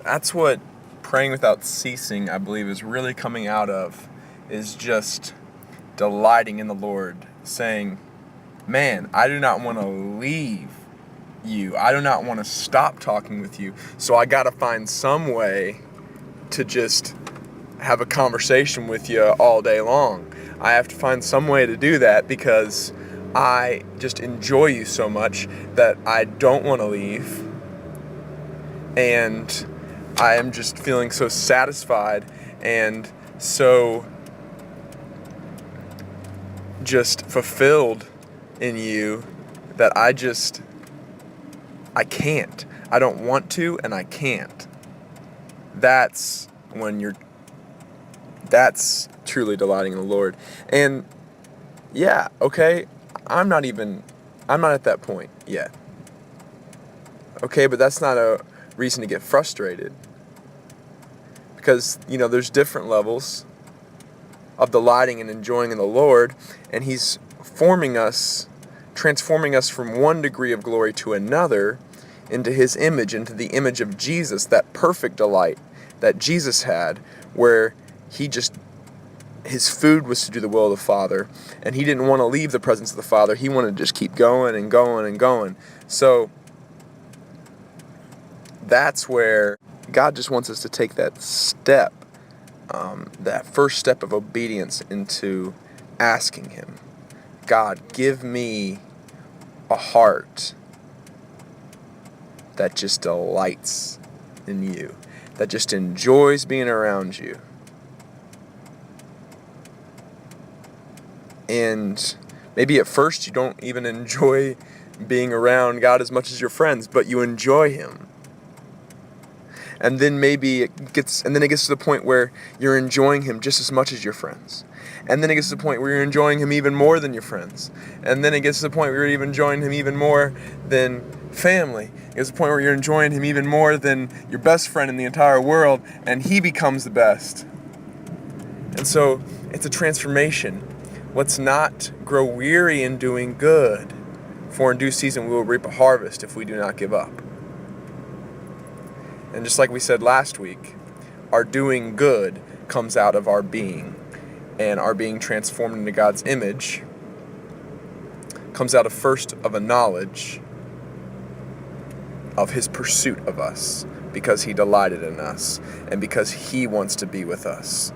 That's what praying without ceasing, I believe, is really coming out of, is just delighting in the Lord, saying, man, I do not want to leave you. I do not want to stop talking with you. So I got to find some way to just have a conversation with you all day long. I have to find some way to do that because I just enjoy you so much that I don't want to leave. And I am just feeling so satisfied and so just fulfilled in you that I can't. I don't want to, and I can't. That's truly delighting in the Lord. And yeah, okay, I'm not at that point yet. Okay, but that's not a reason to get frustrated. Because, there's different levels of delighting and enjoying in the Lord, and He's transforming us from one degree of glory to another into His image, into the image of Jesus, that perfect delight that Jesus had, where His food was to do the will of the Father, and He didn't want to leave the presence of the Father. He wanted to just keep going and going and going. So that's where God just wants us to take that step, that first step of obedience into asking Him, God, give me a heart that just delights in you, that just enjoys being around you. And maybe at first you don't even enjoy being around God as much as your friends, but you enjoy Him. And then it gets to the point where you're enjoying Him just as much as your friends. And then it gets to the point where you're enjoying Him even more than your friends. And then it gets to the point where you're even enjoying Him even more than family. It gets to the point where you're enjoying Him even more than your best friend in the entire world, and He becomes the best. And so it's a transformation. Let's not grow weary in doing good, for in due season we will reap a harvest if we do not give up. And just like we said last week, our doing good comes out of our being. And our being transformed into God's image comes out of a knowledge of His pursuit of us, because He delighted in us and because He wants to be with us.